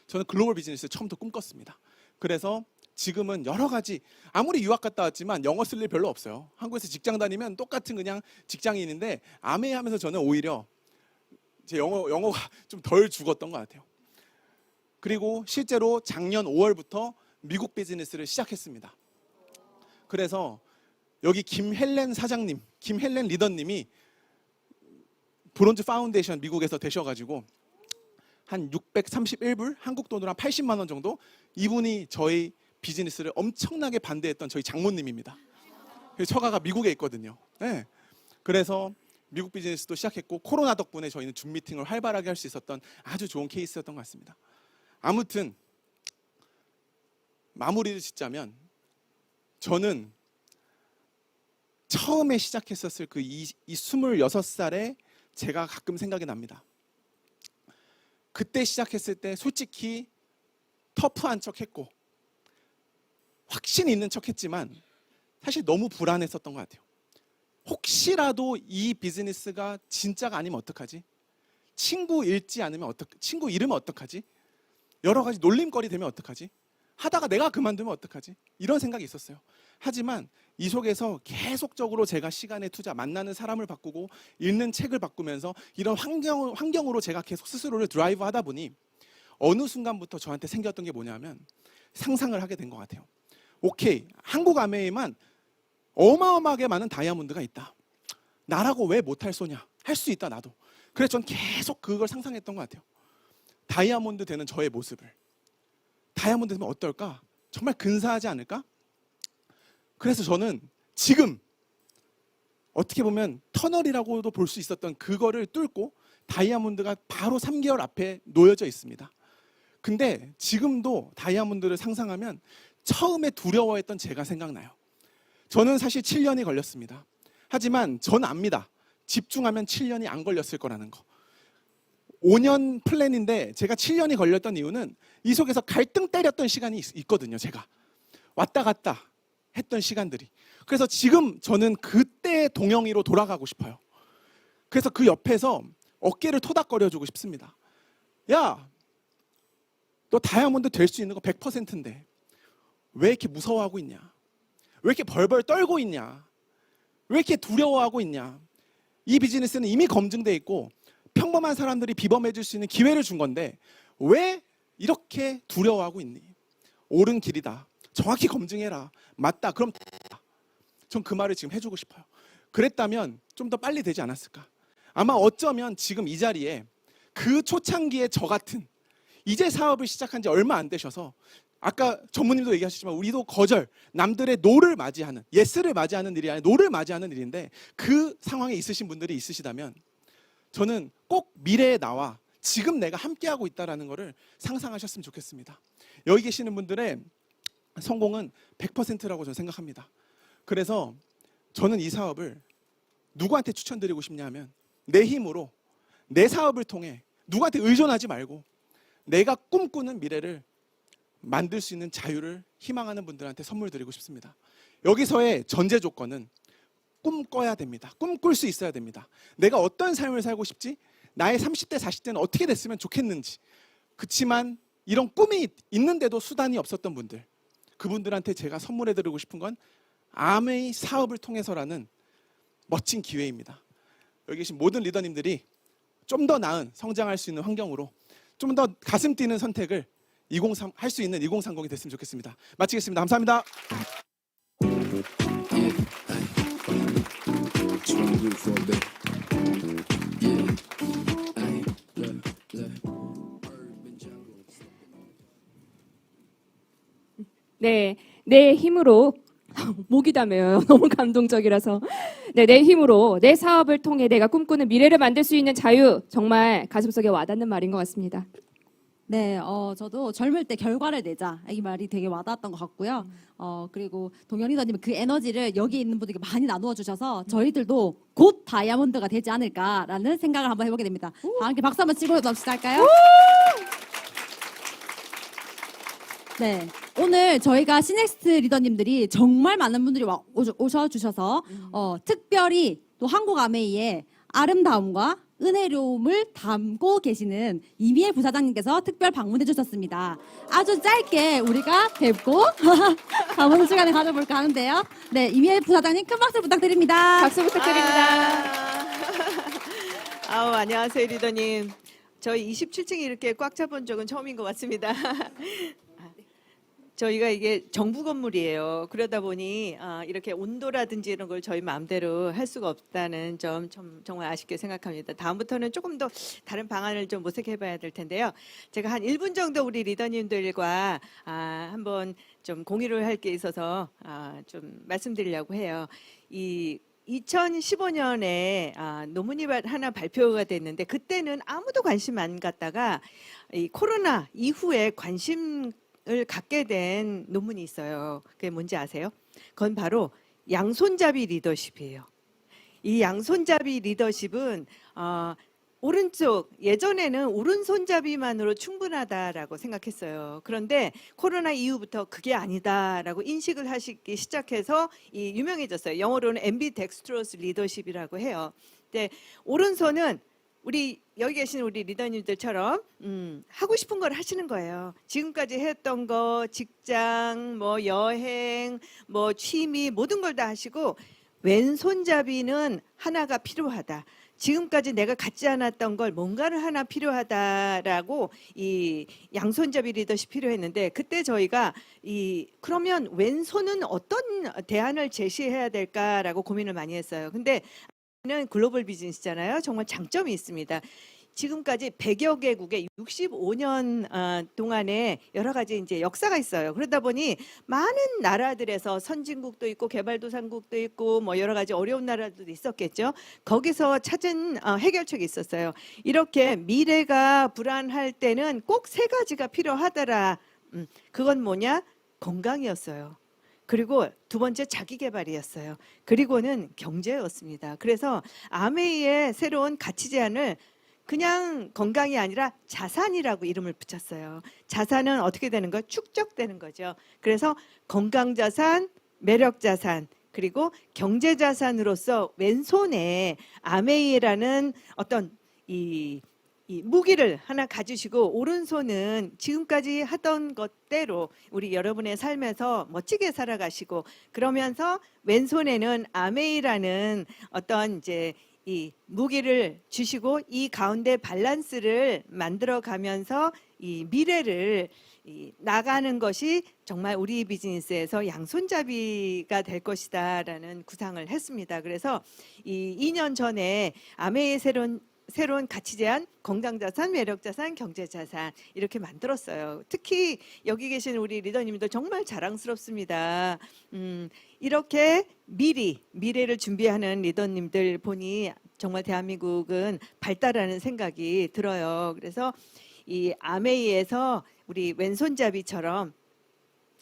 저는 글로벌 비즈니스를 처음부터 꿈꿨습니다. 그래서 지금은 여러 가지, 아무리 유학 갔다 왔지만 영어 쓸 일 별로 없어요. 한국에서 직장 다니면 똑같은 그냥 직장인인데 아메이 하면서 저는 오히려 제 영어가 좀 덜 죽었던 것 같아요. 그리고 실제로 작년 5월부터 미국 비즈니스를 시작했습니다. 그래서 여기 김헬렌 사장님, 김헬렌 리더님이 브론즈 파운데이션 미국에서 되셔가지고 한 631불, 한국 돈으로 한 80만 원 정도, 이분이 저희 비즈니스를 엄청나게 반대했던 저희 장모님입니다. 처가가 미국에 있거든요. 네. 그래서 미국 비즈니스도 시작했고 코로나 덕분에 저희는 줌 미팅을 활발하게 할 수 있었던 아주 좋은 케이스였던 것 같습니다. 아무튼 마무리를 짓자면 저는 처음에 시작했었을 그 26살에 제가 가끔 생각이 납니다. 그때 시작했을 때 솔직히 터프한 척했고 확신 있는 척했지만 사실 너무 불안했었던 것 같아요. 혹시라도 이 비즈니스가 진짜가 아니면 어떡하지? 친구 잃지 않으면 친구 잃으면 어떡하지? 여러 가지 놀림거리 되면 어떡하지? 하다가 내가 그만두면 어떡하지? 이런 생각이 있었어요. 하지만 이 속에서 계속적으로 제가 시간의 투자, 만나는 사람을 바꾸고 읽는 책을 바꾸면서 이런 환경으로 제가 계속 스스로를 드라이브 하다 보니 어느 순간부터 저한테 생겼던 게 뭐냐면 상상을 하게 된 것 같아요. 오케이, 한국 아메이만 어마어마하게 많은 다이아몬드가 있다. 나라고 왜 못할 소냐? 할 수 있다 나도. 그래서 전 계속 그걸 상상했던 것 같아요. 다이아몬드 되는 저의 모습을. 다이아몬드 되면 어떨까? 정말 근사하지 않을까? 그래서 저는 지금 어떻게 보면 터널이라고도 볼 수 있었던 그거를 뚫고 다이아몬드가 바로 3개월 앞에 놓여져 있습니다. 근데 지금도 다이아몬드를 상상하면 처음에 두려워했던 제가 생각나요. 저는 사실 7년이 걸렸습니다. 하지만 전 압니다. 집중하면 7년이 안 걸렸을 거라는 거. 5년 플랜인데 제가 7년이 걸렸던 이유는 이 속에서 갈등 때렸던 시간이 있거든요. 제가 왔다 갔다 했던 시간들이. 그래서 지금 저는 그때 동영이로 돌아가고 싶어요. 그래서 그 옆에서 어깨를 토닥거려주고 싶습니다. 야, 너 다이아몬드 될 수 있는 거 100%인데 왜 이렇게 무서워하고 있냐? 왜 이렇게 벌벌 떨고 있냐? 왜 이렇게 두려워하고 있냐? 이 비즈니스는 이미 검증돼 있고 평범한 사람들이 비범해질 수 있는 기회를 준 건데 왜 이렇게 두려워하고 있니? 옳은 길이다. 정확히 검증해라. 맞다. 그럼 전 그 말을 지금 해주고 싶어요. 그랬다면 좀 더 빨리 되지 않았을까? 아마 어쩌면 지금 이 자리에 그 초창기에 저 같은 이제 사업을 시작한 지 얼마 안 되셔서 아까 전무님도 얘기하셨지만 우리도 거절, 남들의 노를 맞이하는, 예스를 맞이하는 일이 아니라 노를 맞이하는 일인데 그 상황에 있으신 분들이 있으시다면 저는 꼭 미래에 나와 지금 내가 함께하고 있다는 것을 상상하셨으면 좋겠습니다. 여기 계시는 분들의 성공은 100%라고 저는 생각합니다. 그래서 저는 이 사업을 누구한테 추천드리고 싶냐 하면 내 힘으로 내 사업을 통해 누구한테 의존하지 말고 내가 꿈꾸는 미래를 만들 수 있는 자유를 희망하는 분들한테 선물 드리고 싶습니다. 여기서의 전제 조건은 꿈꿔야 됩니다. 꿈꿀 수 있어야 됩니다. 내가 어떤 삶을 살고 싶지? 나의 30대, 40대는 어떻게 됐으면 좋겠는지. 그렇지만 이런 꿈이 있는데도 수단이 없었던 분들, 그분들한테 제가 선물해드리고 싶은 건 아메이 사업을 통해서라는 멋진 기회입니다. 여기 계신 모든 리더님들이 좀 더 나은 성장할 수 있는 환경으로 좀 더 가슴 뛰는 선택을 할 수 있는 2030이 됐으면 좋겠습니다. 마치겠습니다. 감사합니다. 네, 내 힘으로 목이 다며요. 너무 감동적이라서. 네, 내 힘으로 내 사업을 통해 내가 꿈꾸는 미래를 만들 수 있는 자유, 정말 가슴속에 와닿는 말인 것 같습니다. 네, 저도 젊을 때 결과를 내자 이 말이 되게 와닿았던 것 같고요. 그리고 동현 리더님 그 에너지를 여기 있는 분들께 많이 나누어 주셔서 저희들도 곧 다이아몬드가 되지 않을까라는 생각을 한번 해보게 됩니다. 다 함께 박수 한번 치고 넘시할까요? 네, 오늘 저희가 시넥스트 리더님들이 정말 많은 분들이 오셔주셔서 특별히 또 한국 아메이의 아름다움과 은혜로움을 담고 계시는 이미애 부사장님께서 특별 방문해 주셨습니다. 아주 짧게 우리가 뵙고 가보는 시간을 가져볼까 하는데요. 네, 이미애 부사장님 큰 박수 부탁드립니다. 박수 부탁드립니다. 아우, 안녕하세요 리더님. 저희 27층이 이렇게 꽉 차본 적은 처음인 것 같습니다. 저희가 이게 정부 건물이에요. 그러다 보니 이렇게 온도라든지 이런 걸 저희 마음대로 할 수가 없다는 점 정말 아쉽게 생각합니다. 다음부터는 조금 더 다른 방안을 좀 모색해봐야 될 텐데요. 제가 한 1분 정도 우리 리더님들과 한번 좀 공유를 할 게 있어서 좀 말씀드리려고 해요. 이 2015년에 논문이 하나 발표가 됐는데 그때는 아무도 관심 안 갖다가 이 코로나 이후에 관심을 갖게 된 논문이 있어요. 그게 뭔지 아세요? 그건 바로 양손잡이 리더십이에요. 이 양손잡이 리더십은 오른쪽 예전에는 오른손잡이만으로 충분하다라고 생각했어요. 그런데 코로나 이후부터 그게 아니다라고 인식을 하시기 시작해서 이 유명해졌어요. 영어로는 앰비덱스트러스 리더십이라고 해요. 근데 오른손은 우리 여기 계신 우리 리더님들처럼 하고 싶은 걸 하시는 거예요. 지금까지 했던 거 직장, 뭐 여행, 뭐 취미 모든 걸 다 하시고 왼손잡이는 하나가 필요하다. 지금까지 내가 갖지 않았던 걸 뭔가를 하나 필요하다라고 이 양손잡이 리더십 필요했는데 그때 저희가 그러면 왼손은 어떤 대안을 제시해야 될까라고 고민을 많이 했어요. 근데 는 글로벌 비즈니스잖아요. 정말 장점이 있습니다. 지금까지 100여 개국에 65년 동안에 여러 가지 이제 역사가 있어요. 그러다 보니 많은 나라들에서 선진국도 있고 개발도상국도 있고 뭐 여러 가지 어려운 나라들도 있었겠죠. 거기서 찾은 해결책이 있었어요. 이렇게 미래가 불안할 때는 꼭 세 가지가 필요하더라. 그건 뭐냐? 건강이었어요. 그리고 두 번째 자기 개발이었어요. 그리고는 경제였습니다. 그래서 아메이의 새로운 가치 제안을 그냥 건강이 아니라 자산이라고 이름을 붙였어요. 자산은 어떻게 되는 거예요? 축적되는 거죠. 그래서 건강 자산, 매력 자산, 그리고 경제 자산으로서 왼손에 아메이라는 어떤 이 무기를 하나 가지시고 오른손은 지금까지 하던 것대로 우리 여러분의 삶에서 멋지게 살아가시고 그러면서 왼손에는 아메이라는 어떤 이제 이 무기를 주시고 이 가운데 밸런스를 만들어 가면서 이 미래를 나가는 것이 정말 우리 비즈니스에서 양손잡이가 될 것이다라는 구상을 했습니다. 그래서 이 2년 전에 아메이의 새로운 가치 제안, 건강자산, 매력자산, 경제자산 이렇게 만들었어요. 특히 여기 계신 우리 리더님도 정말 자랑스럽습니다. 이렇게 미래를 준비하는 리더님들 보니 정말 대한민국은 발달하는 생각이 들어요. 그래서 이 아메이에서 우리 왼손잡이처럼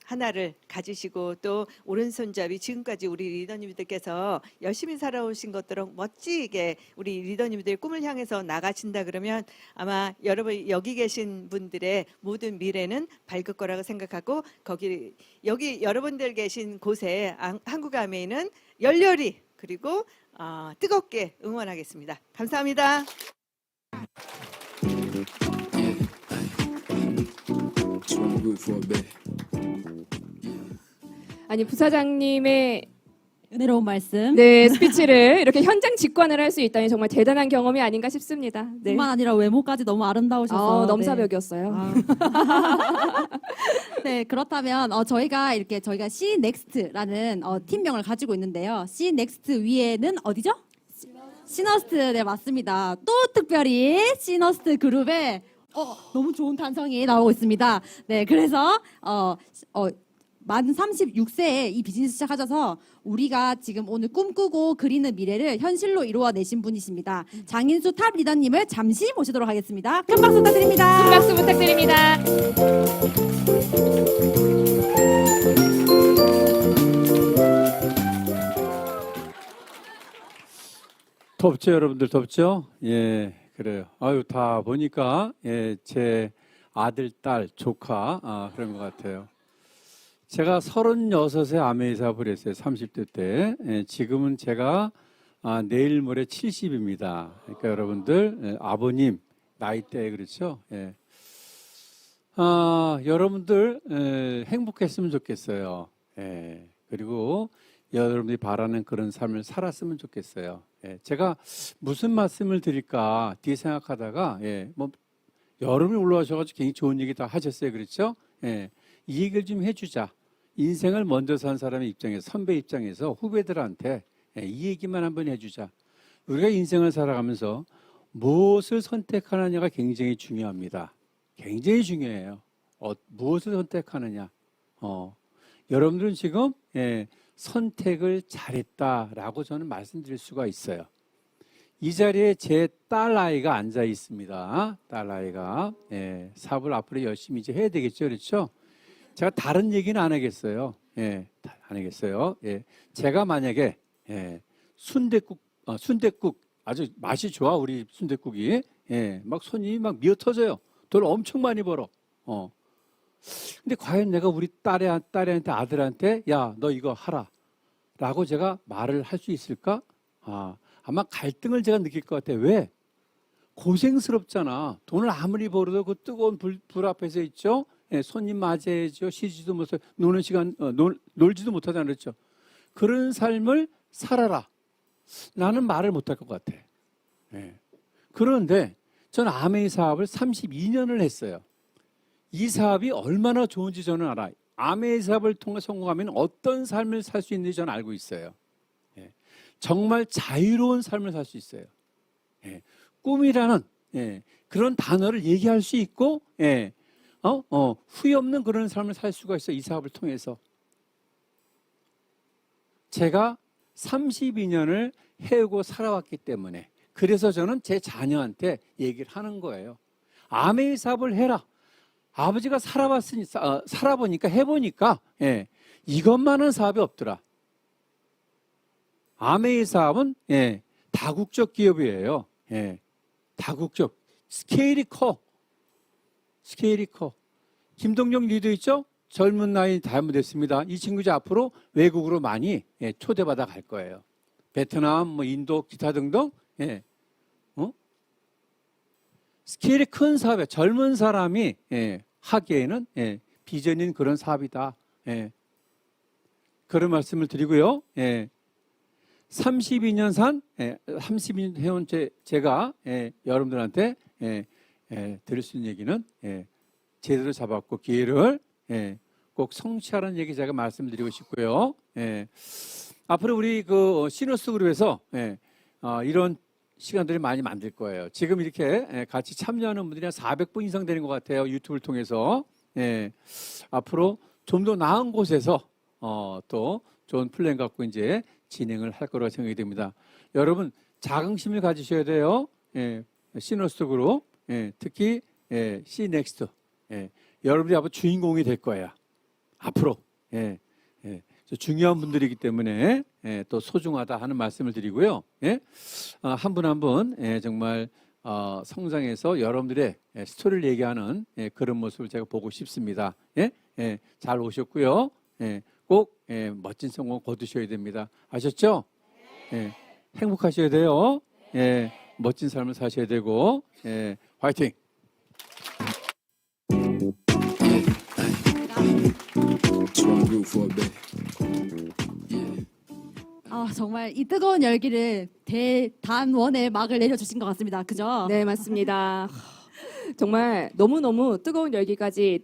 하나를 가지시고 또 오른손잡이 지금까지 우리 리더님들께서 열심히 살아오신 것처럼 멋지게 우리 리더님들의 꿈을 향해서 나가신다 그러면 아마 여러분 여기 계신 분들의 모든 미래는 밝을 거라고 생각하고 여기 여러분들 계신 곳에 한국 아메이는 열렬히 그리고 뜨겁게 응원하겠습니다. 감사합니다. 아니 부사장님의 은혜로운 말씀. 네 스피치를 이렇게 현장 직관을 할 수 있다니 정말 대단한 경험이 아닌가 싶습니다. 네. 뿐만 아니라 외모까지 너무 아름다우셔서 넘사벽이었어요. 네, 그렇다면 저희가 C 넥스트라는 팀명을 가지고 있는데요. C 넥스트 위에는 어디죠? 시너스트. 네, 맞습니다. 또 특별히 시너스트 그룹에 너무 좋은 탄성이 나오고 있습니다. 네, 그래서 만 36세에 이 비즈니스 시작하셔서 우리가 지금 오늘 꿈꾸고 그리는 미래를 현실로 이루어내신 분이십니다. 장인수 탑 리더님을 잠시 모시도록 하겠습니다. 큰 박수 부탁드립니다. 큰 박수 부탁드립니다. 덥죠, 여러분들 덥죠? 예, 그래요. 아유, 다 보니까 제 아들, 딸, 조카 그런 것 같아요. 제가 36에 아메이 사업을 했어요. 30대 때. 지금은 제가 내일 모레 70입니다. 그러니까 여러분들 아버님 나이대 그렇죠? 예. 여러분들 행복했으면 좋겠어요. 예. 그리고 여러분들이 바라는 그런 삶을 살았으면 좋겠어요. 예. 제가 무슨 말씀을 드릴까 뒤에 생각하다가 뭐 여러분이 올라와셔가지고 굉장히 좋은 얘기 다 하셨어요. 그렇죠? 예. 이 얘기를 좀 해주자. 인생을 먼저 산 사람의 입장에서 선배 입장에서 후배들한테 이 얘기만 한번 해주자. 우리가 인생을 살아가면서 무엇을 선택하느냐가 굉장히 중요합니다. 굉장히 중요해요. 무엇을 선택하느냐. 여러분들은 지금 선택을 잘했다라고 저는 말씀드릴 수가 있어요. 이 자리에 제 딸아이가 앉아 있습니다. 딸아이가 사업을 앞으로 열심히 이제 해야 되겠죠. 그렇죠? 제가 다른 얘기는 안 하겠어요. 예, 다 아니겠어요? 예, 제가 만약에 순댓국 아주 맛이 좋아 우리 순댓국이 막 손이 막 미어 터져요. 돈 엄청 많이 벌어. 근데 과연 내가 우리 딸한테 아들한테 야, 너 이거 하라라고 제가 말을 할 수 있을까? 아마 갈등을 제가 느낄 것 같아. 왜? 고생스럽잖아. 돈을 아무리 벌어도 그 뜨거운 불 앞에서 있죠. 손님 맞이해야죠. 쉬지도 못해 노는 시간 놀지도 못하잖아, 그렇죠? 그런 삶을 살아라. 나는 말을 못할 것 같아. 그런데 저는 아메이 사업을 32년을 했어요. 이 사업이 얼마나 좋은지 저는 알아. 아메이 사업을 통해 성공하면 어떤 삶을 살 수 있는지 저는 알고 있어요. 정말 자유로운 삶을 살 수 있어요. 꿈이라는 그런 단어를 얘기할 수 있고 후회 없는 그런 삶을 살 수가 있어요. 이 사업을 통해서. 제가 32년을 해오고 살아왔기 때문에 그래서 저는 제 자녀한테 얘기를 하는 거예요. 아메이 사업을 해라. 아버지가 살아보니까 해보니까 이것만은 사업이 없더라. 아메이 사업은 다국적 기업이에요. 다국적. 스케일이 커. 김동영 리더 있죠? 젊은 나이 잘못됐습니다. 이 친구 이제 앞으로 외국으로 많이 초대받아 갈 거예요. 베트남, 뭐 인도, 기타 등등. 스케일이 큰 사업이야. 젊은 사람이 하기에는 비전인 그런 사업이다. 그런 말씀을 드리고요. 32년 해온 제가 여러분들한테 드릴 수 있는 얘기는 제대로 잡았고 기회를 꼭 성취하라는 얘기 제가 말씀드리고 싶고요. 앞으로 우리 그 시너스 그룹에서 이런 시간들이 많이 만들 거예요. 지금 이렇게 같이 참여하는 분들이 한 400분 이상 되는 것 같아요. 유튜브를 통해서. 앞으로 좀 더 나은 곳에서 또 좋은 플랜 갖고 이제 진행을 할 거라고 생각이 됩니다. 여러분 자긍심을 가지셔야 돼요. 시너스 그룹, 특히 시넥스트. 여러분이 앞으로 주인공이 될 거예요. 앞으로. 중요한 분들이기 때문에 또 소중하다 하는 말씀을 드리고요. 한 분 한 분 정말 성장해서 여러분들의 스토리를 얘기하는 그런 모습을 제가 보고 싶습니다. 잘 오셨고요. 꼭 멋진 성공 거두셔야 됩니다. 아셨죠? 행복하셔야 돼요. 멋진 삶을 사셔야 되고 화이팅! 정말 이 뜨거운 열기를 대단원의 막을 내려주신 것 같습니다. 그죠? 네, 맞습니다. 정말 너무너무 뜨거운 열기까지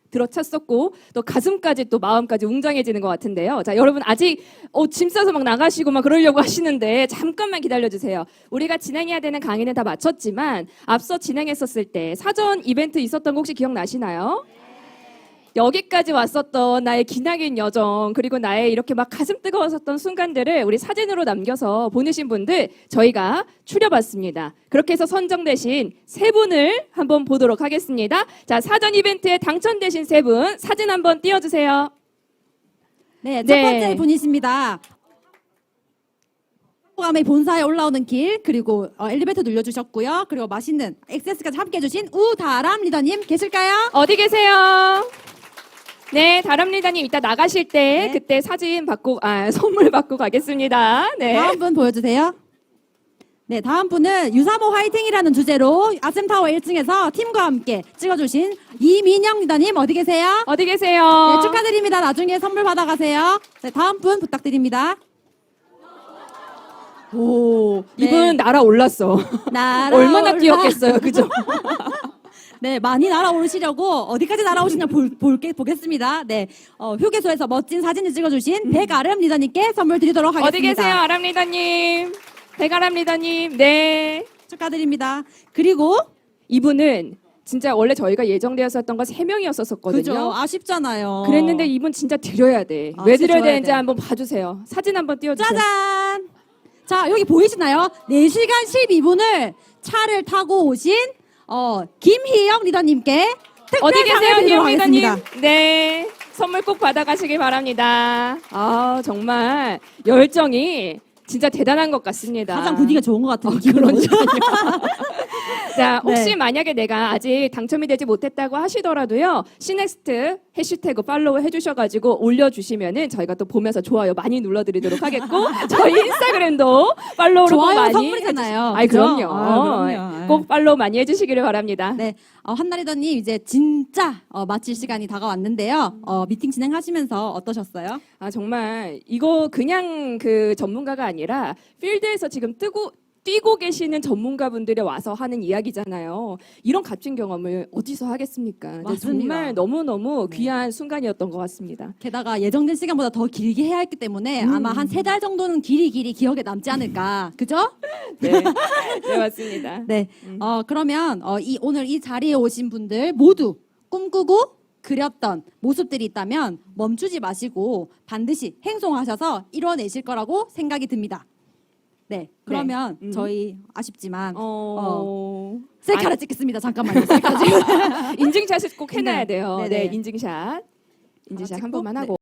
들어찼었고 또 가슴까지 또 마음까지 웅장해지는 것 같은데요. 자, 여러분 아직 짐 싸서 막 나가시고 막 그러려고 하시는데 잠깐만 기다려주세요. 우리가 진행해야 되는 강의는 다 마쳤지만 앞서 진행했었을 때 사전 이벤트 있었던 거 혹시 기억나시나요? 여기까지 왔었던 나의 기나긴 여정 그리고 나의 이렇게 막 가슴 뜨거웠었던 순간들을 우리 사진으로 남겨서 보내신 분들 저희가 추려봤습니다. 그렇게 해서 선정되신 세 분을 한번 보도록 하겠습니다. 자, 사전 이벤트에 당첨되신 세 분 사진 한번 띄워주세요. 네, 첫 번째 분이십니다. 감의 본사에 올라오는 길 그리고 엘리베이터 눌러주셨고요. 그리고 맛있는 액세스까지 함께해주신 우다람 리더님 계실까요? 어디 계세요? 네, 다람 리더님 이따 나가실 때 그때 사진 받고 선물 받고 가겠습니다. 네. 다음 분 보여주세요. 네, 다음 분은 유사모 화이팅이라는 주제로 아셈타워 1층에서 팀과 함께 찍어주신 이민영 리더님 어디 계세요? 어디 계세요? 네, 축하드립니다. 나중에 선물 받아가세요. 네, 다음 분 부탁드립니다. 오, 네. 이분 날아올랐어. 얼마나 뛰었겠어요, 그죠? 네, 많이 날아오르시려고 어디까지 날아오시냐 보겠습니다. 네, 휴게소에서 멋진 사진을 찍어주신 백아름 리더님께 선물 드리도록 하겠습니다. 어디 계세요, 아람 리더님? 백아람 리더님, 네. 축하드립니다. 그리고 이분은 진짜 원래 저희가 예정되었었던 거 3명이었었거든요. 그죠, 아쉽잖아요. 그랬는데 이분 진짜 드려야 돼. 아, 왜 진짜 드려야 줘야 되는지 돼. 한번 봐주세요. 사진 한번 띄워주세요. 짜잔! 자, 여기 보이시나요? 4시간 12분을 차를 타고 오신 김희영 리더님께 특별 어디 상을 계세요, 드리도록 희영 리더님? 하겠습니다. 네. 선물 꼭 받아가시기 바랍니다. 아, 정말 열정이 진짜 대단한 것 같습니다. 가장 분위기가 좋은 것 같은 기분으로. 자, 혹시 네. 만약에 내가 아직 당첨이 되지 못했다고 하시더라도요, 시넥스트 해시태그 팔로우 해주셔가지고 올려주시면은 저희가 또 보면서 좋아요 많이 눌러드리도록 하겠고, 저희 인스타그램도 팔로우를 꼭 좋아요 많이 선물이잖아요. 아이, 그죠? 그럼요. 그럼요. 꼭 팔로우 많이 해주시기를 바랍니다. 네, 한나리더님 이제 진짜 마칠 시간이 다가왔는데요. 미팅 진행하시면서 어떠셨어요? 아, 정말 이거 그냥 그 전문가가 아니라 필드에서 지금 뛰고 계시는 전문가분들이 와서 하는 이야기잖아요. 이런 값진 경험을 어디서 하겠습니까? 네, 맞습니다. 정말 너무너무 네. 귀한 순간이었던 것 같습니다. 게다가 예정된 시간보다 더 길게 해야 했기 때문에 아마 한 3달 정도는 길이 기억에 남지 않을까. 그죠? 네, 네 맞습니다. 네. 그러면 오늘 이 자리에 오신 분들 모두 꿈꾸고 그렸던 모습들이 있다면 멈추지 마시고 반드시 행동하셔서 이뤄내실 거라고 생각이 듭니다. 네. 그러면 저희 아쉽지만 셀카를 찍겠습니다. 잠깐만요. 셀카 찍. 인증샷을 꼭 해놔야 네. 돼요. 네네. 네, 인증샷. 인증샷 한 찍고, 번만 하고.